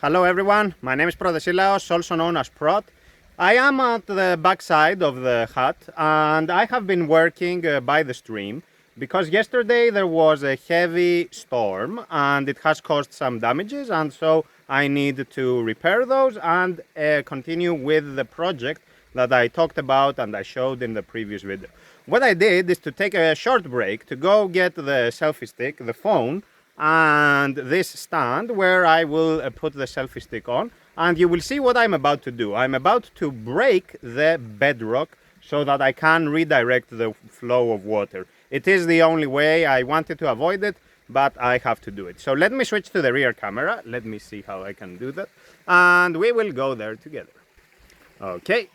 Hello everyone, my name is Protesilaos, also known as Prot. I am at the backside of the hut and I have been working by the stream because yesterday there was a heavy storm and it has caused some damages, and so I need to repair those and continue with the project that I talked about and I showed in the previous video. What I did is to take a short break to go get the selfie stick, the phone, and this stand where I will put the selfie stick on, and you will see what I'm about to do. I'm about to break the bedrock so that I can redirect the flow of water. It is the only way. I wanted to avoid it, but I have to do it. So let me switch to the rear camera. Let me see how I can do that, and we will go there together. Okay,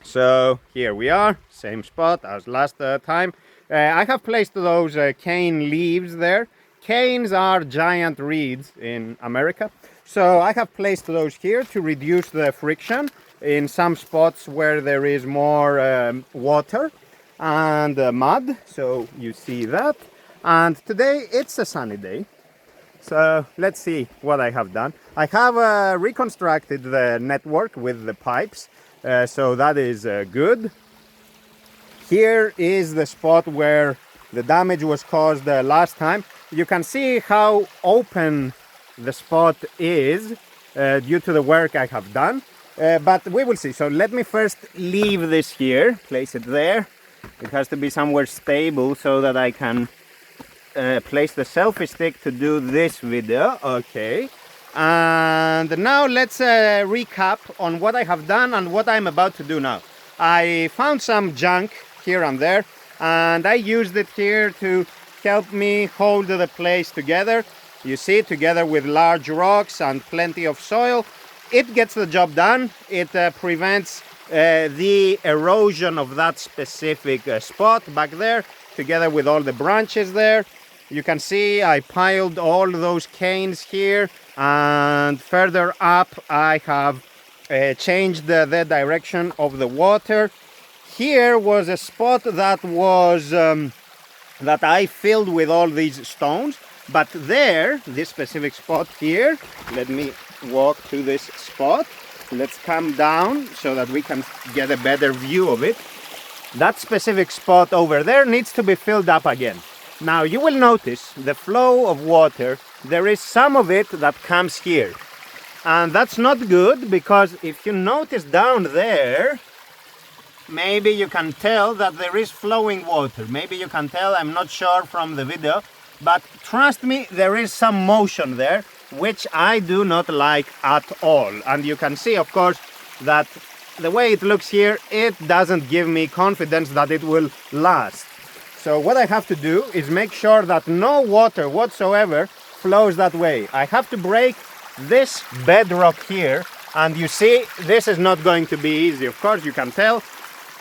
so here we are, same spot as last time. I have placed those cane leaves there. Canes are giant reeds in America, so I have placed those here to reduce the friction in some spots where there is more water and mud, so you see that. And today it's a sunny day, so let's see what I have done. I have reconstructed the network with the pipes, so that is good. Here is the spot where the damage was caused last time. You can see how open the spot is due to the work I have done, but we will see. So let me first leave this here, place it there. It has to be somewhere stable so that I can place the selfie stick to do this video. Okay, and now let's recap on what I have done and what I'm about to do now. I found some junk here and there, and I used it here to help me hold the place together. You see, together with large rocks and plenty of soil, it gets the job done. It prevents the erosion of that specific spot back there, together with all the branches there. You can see I piled all those canes here, and further up I have changed the direction of the water. Here was a spot that was that I filled with all these stones, but there, this specific spot here, let me walk to this spot. Let's come down so that we can get a better view of it. That specific spot over there needs to be filled up again. Now you will notice the flow of water, there is some of it that comes here, and that's not good, because if you notice down there, maybe you can tell that there is flowing water. Maybe you can tell, I'm not sure from the video, but trust me, there is some motion there, which I do not like at all. And you can see, of course, that the way it looks here, it doesn't give me confidence that it will last. So what I have to do is make sure that no water whatsoever flows that way. I have to break this bedrock here, and you see, this is not going to be easy, of course, you can tell.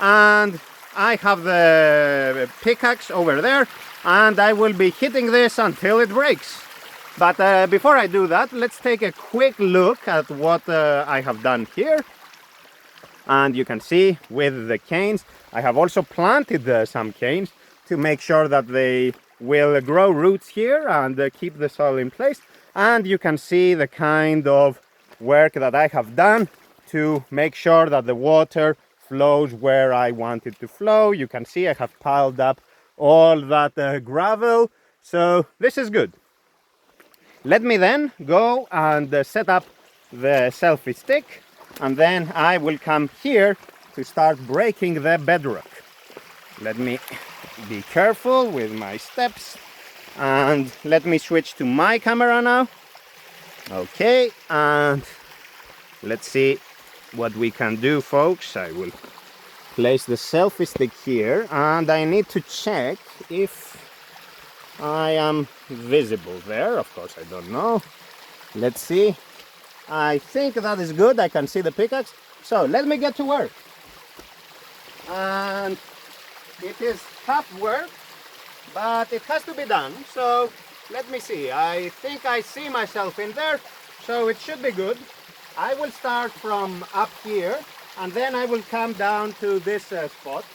And I have the pickaxe over there, and I will be hitting this until it breaks. But before I do that, let's take a quick look at what I have done here. And you can see with the canes, I have also planted some canes to make sure that they will grow roots here and keep the soil in place. And you can see the kind of work that I have done to make sure that the water flows where I want it to flow. You can see I have piled up all that gravel, so this is good. Let me then go and set up the selfie stick, and then I will come here to start breaking the bedrock. Let me be careful with my steps, and let me switch to my camera now. Okay, and let's see what we can do, folks. I will place the selfie stick here, and I need to check if I am visible there. Of course, I don't know. Let's see. I think that is good. I can see the pickaxe. So let me get to work. And it is tough work, but it has to be done. So let me see. I think I see myself in there, so it should be good. I will start from up here, and then I will come down to this spot.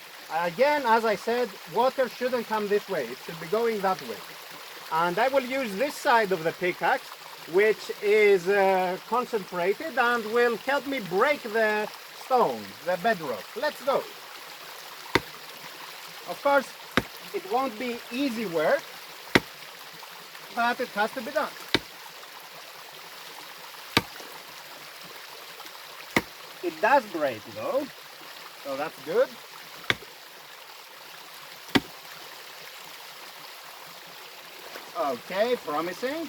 Again, as I said, water shouldn't come this way. It should be going that way. And I will use this side of the pickaxe which is concentrated and will help me break the stone, the bedrock. Let's go. Of course, it won't be easy work, but it has to be done. It does break though, so that's good. Okay, promising.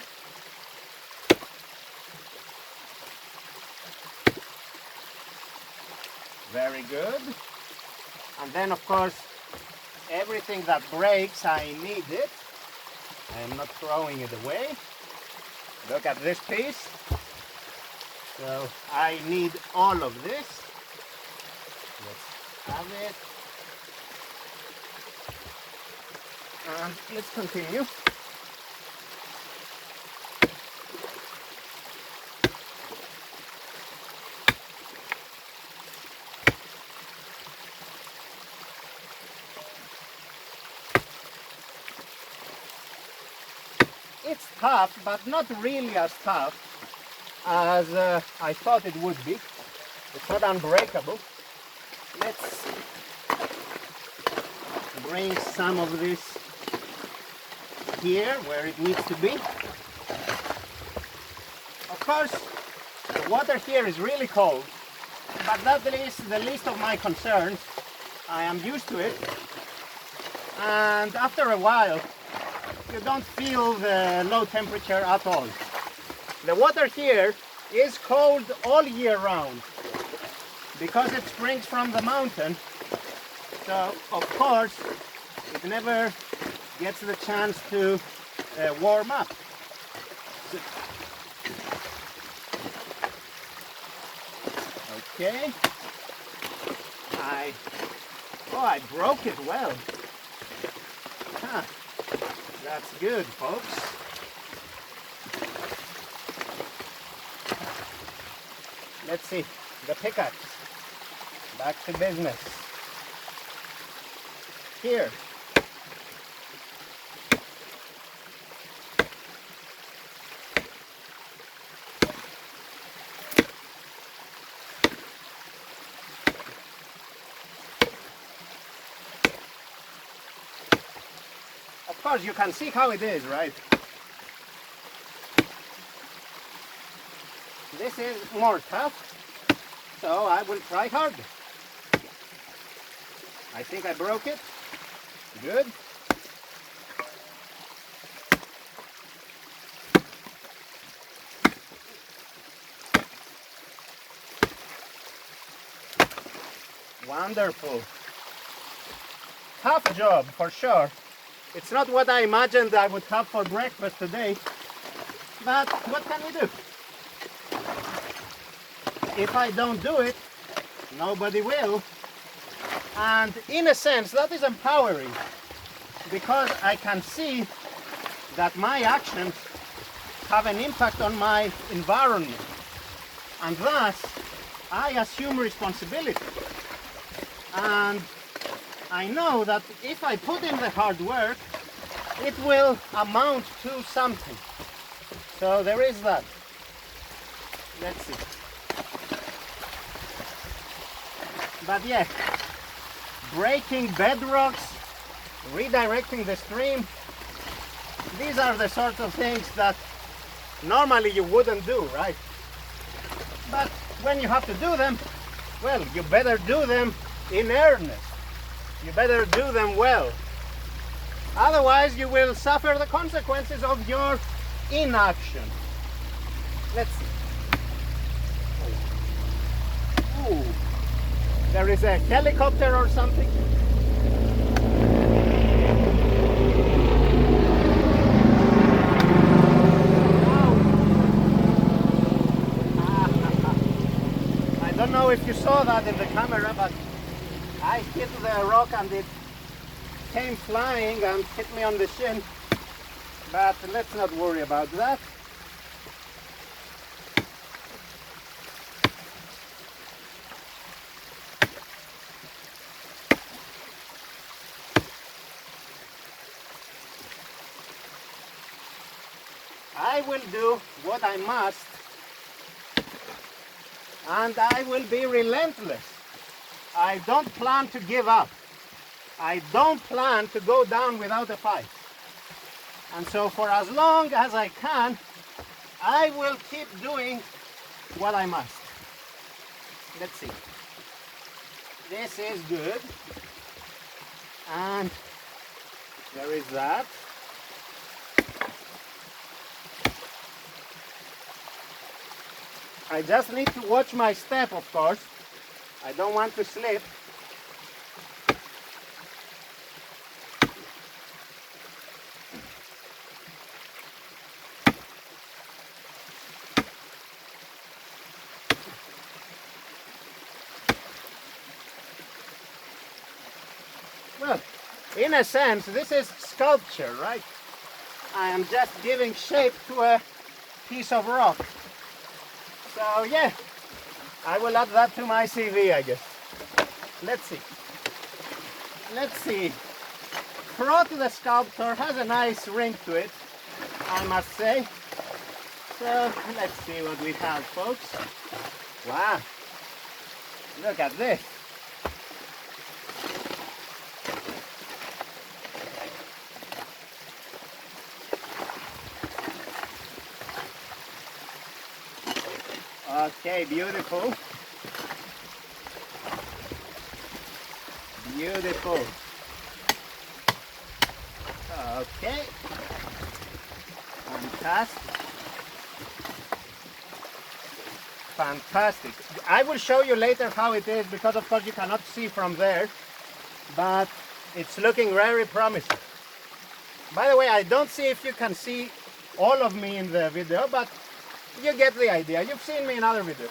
Very good. And then of course, everything that breaks, I need it. I am not throwing it away. Look at this piece. So I need all of this. Let's have it. And let's continue. It's tough, but not really as tough as I thought it would be. It's not unbreakable. Let's bring some of this here where it needs to be. Of course, the water here is really cold, but that is the least of my concerns. I am used to it, and after a while you don't feel the low temperature at all. The water here is cold all year round because it springs from the mountain, so of course it never gets the chance to warm up. Okay, I broke it well. Huh. That's good, folks. Let's see, the pickaxe. Back to business. Here. Of course, you can see how it is, right? This is more tough, so I will try harder. I think I broke it. Good. Wonderful. Tough job, for sure. It's not what I imagined I would have for breakfast today, but what can we do? If I don't do it, nobody will. And in a sense, that is empowering because I can see that my actions have an impact on my environment. And thus, I assume responsibility. And I know that if I put in the hard work, it will amount to something. So there is that. Let's see. But yeah, breaking bedrocks, redirecting the stream, these are the sorts of things that normally you wouldn't do, right? But when you have to do them, well, you better do them in earnest. You better do them well. Otherwise, you will suffer the consequences of your inaction. Let's see. Ooh. There is a helicopter or something. I don't know if you saw that in the camera, but I hit the rock and it came flying and hit me on the shin. But let's not worry about that. I will do what I must, and I will be relentless. I don't plan to give up. I don't plan to go down without a fight. And so for as long as I can, I will keep doing what I must. Let's see. This is good. And there is that. I just need to watch my step, of course. I don't want to slip. Well, in a sense, this is sculpture, right? I am just giving shape to a piece of rock. So yeah, I will add that to my CV, I guess. Let's see. Let's see. Prot the sculptor has a nice ring to it, I must say. So let's see what we have, folks. Wow. Look at this. Okay, beautiful. Beautiful. Okay. Fantastic. Fantastic. I will show you later how it is, because of course you cannot see from there, but it's looking very promising. By the way, I don't see if you can see all of me in the video, but you get the idea. You've seen me in other videos.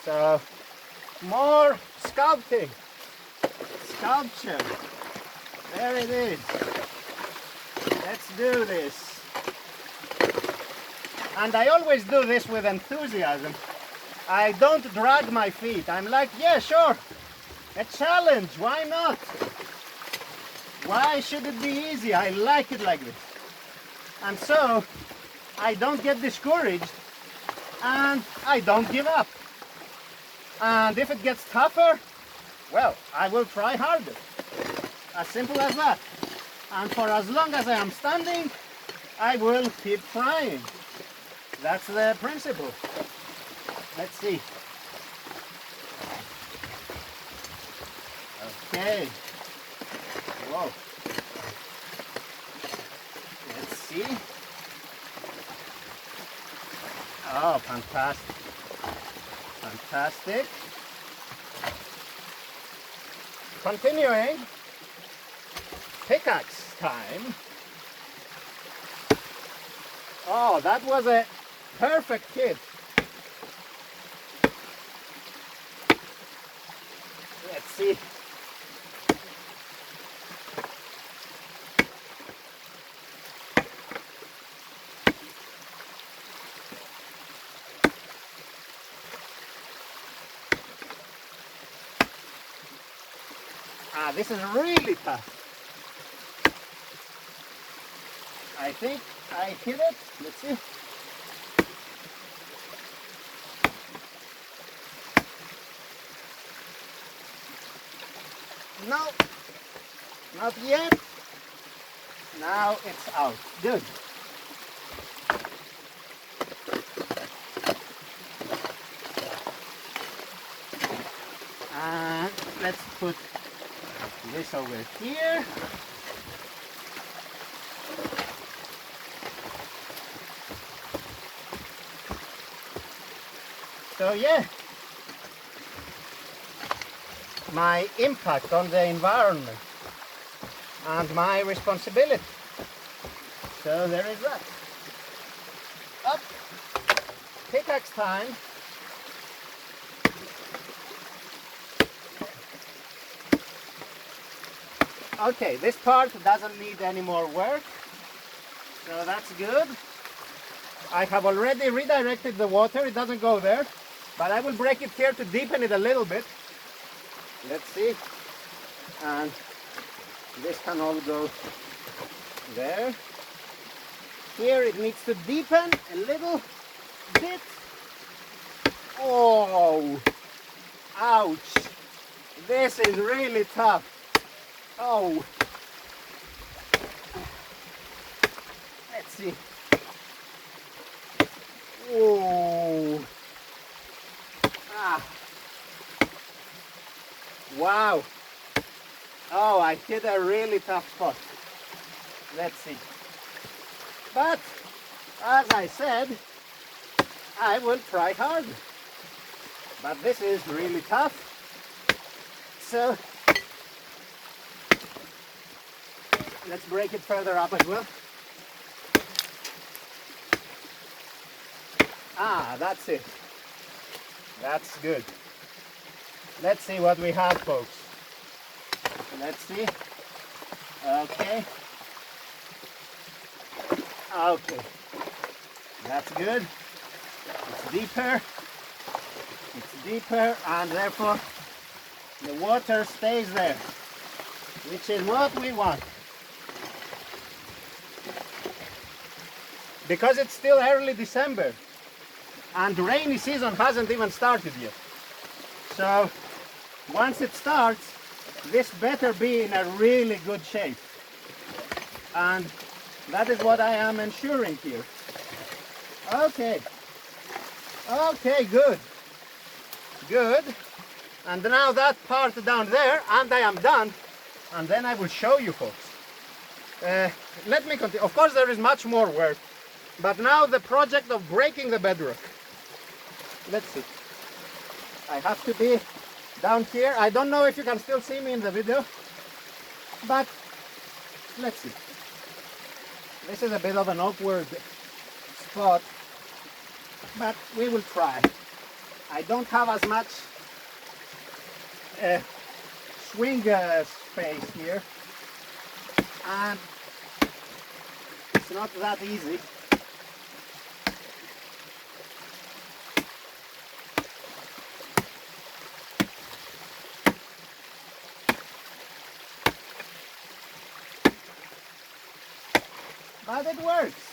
So, more sculpting. Sculpture. There it is. Let's do this. And I always do this with enthusiasm. I don't drag my feet. I'm like, yeah, sure. A challenge. Why not? Why should it be easy? I like it like this. And so, I don't get discouraged and I don't give up. And if it gets tougher, well, I will try harder. As simple as that. And for as long as I am standing, I will keep trying. That's the principle. Let's see. Okay. Whoa. Let's see. Oh, fantastic. Fantastic. Continuing. Pickaxe time. Oh, that was a perfect hit. Let's see. Ah, this is really tough. I think I hit it. Let's see. No, not yet. Now it's out. Good. And let's put this over here. So yeah, my impact on the environment and my responsibility. So there is that. Up, pickaxe time. Okay, this part doesn't need any more work, so that's good. I have already redirected the water, it doesn't go there, but I will break it here to deepen it a little bit. Let's see. And this can all go there. Here it needs to deepen a little bit. Oh, ouch. This is really tough. Oh. Let's see. Oh. Ah. Wow. Oh, I hit a really tough spot. Let's see. But, as I said, I will try hard. But this is really tough. So, let's break it further up as well. Ah, that's it. That's good. Let's see what we have, folks. Let's see. Okay. Okay. That's good. It's deeper. It's deeper, and therefore the water stays there, which is what we want. Because it's still early December and rainy season hasn't even started yet. So once it starts, this better be in a really good shape. And that is what I am ensuring here. Okay. Okay, good. Good. And now that part down there, and I am done. And then I will show you, folks. Let me continue. Of course, there is much more work. But now the project of breaking the bedrock. Let's see. I have to be down here. I don't know if you can still see me in the video. But let's see. This is a bit of an awkward spot. But we will try. I don't have as much swing space here. And it's not that easy. But it works.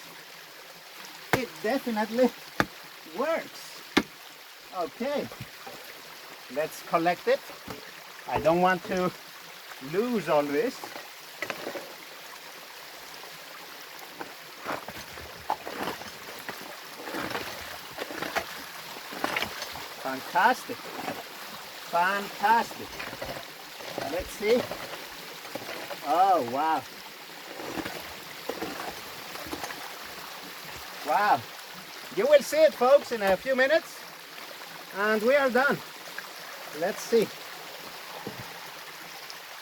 It definitely works. Okay. Let's collect it. I don't want to lose all this. Fantastic. Fantastic. Let's see. Oh, wow. Wow. You will see it, folks, in a few minutes. And we are done. Let's see.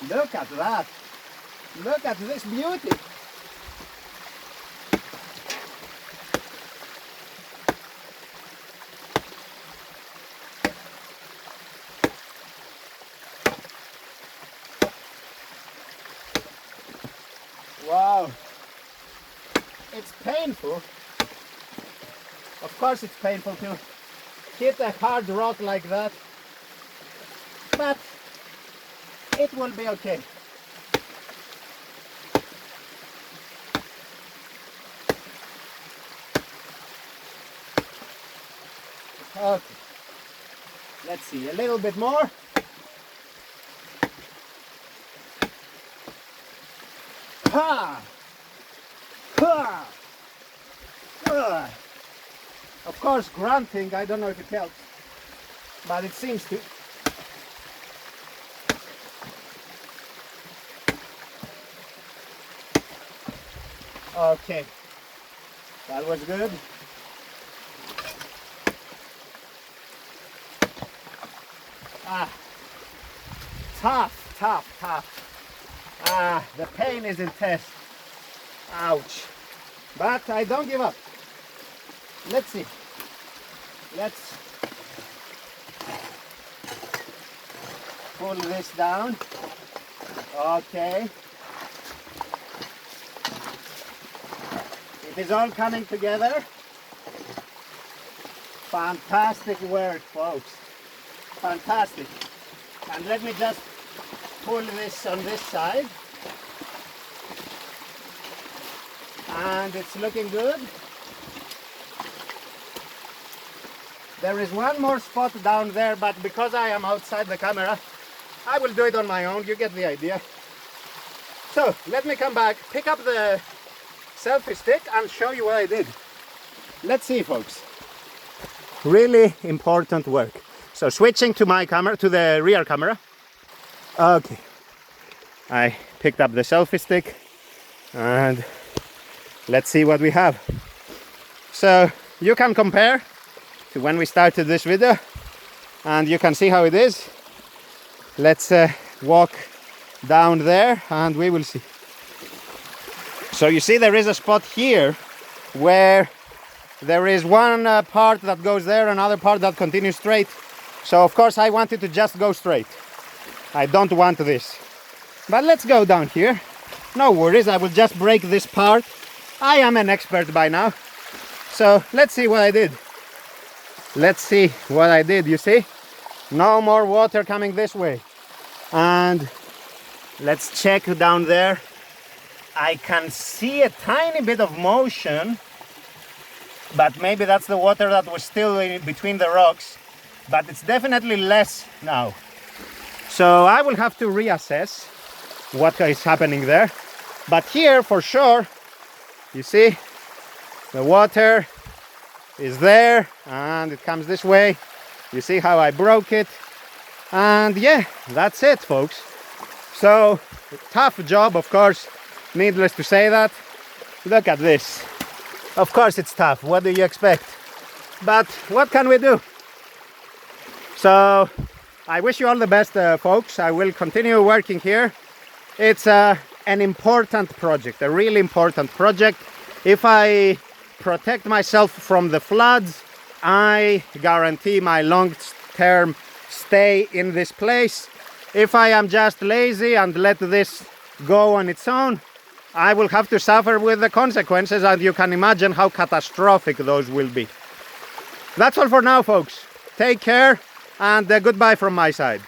Look at that. Look at this beauty. Wow. It's painful. Of course it's painful to hit a hard rock like that. But it will be okay. Okay. Let's see, a little bit more. Ha! Ha! Of course, grunting, I don't know if it helps, but it seems to. Okay, that was good. Ah, tough, tough, tough. Ah, the pain is intense. Ouch. But I don't give up. Let's see. Let's pull this down. Okay. It is all coming together. Fantastic work, folks. Fantastic. And let me just pull this on this side. And it's looking good. There is one more spot down there, but because I am outside the camera, I will do it on my own. You get the idea. So let me come back, pick up the selfie stick and show you what I did. Let's see, folks. Really important work. So switching to my camera, to the rear camera. Okay. I picked up the selfie stick and let's see what we have. So you can compare to when we started this video and you can see how it is. Let's walk down there and we will see. So you see there is a spot here where there is one part that goes there, another part that continues straight. So of course I wanted to just go straight. I don't want this. But let's go down here. No worries, I will just break this part. I am an expert by now. So let's see what I did. Let's see what I did, you see? No more water coming this way. And let's check down there. I can see a tiny bit of motion, but maybe that's the water that was still in between the rocks, but it's definitely less now. So I will have to reassess what is happening there. But here for sure, you see, the water is there and it comes this way. You see how I broke it. And yeah, that's it, folks. So tough job, of course, needless to say that. Look at this. Of course it's tough, what do you expect? But what can we do? So I wish you all the best, folks. I will continue working here. It's an important project, a really important project. If I protect myself from the floods, I guarantee my long-term stay in this place. If I am just lazy and let this go on its own, I will have to suffer with the consequences, and you can imagine how catastrophic those will be. That's all for now, folks. Take care and goodbye from my side.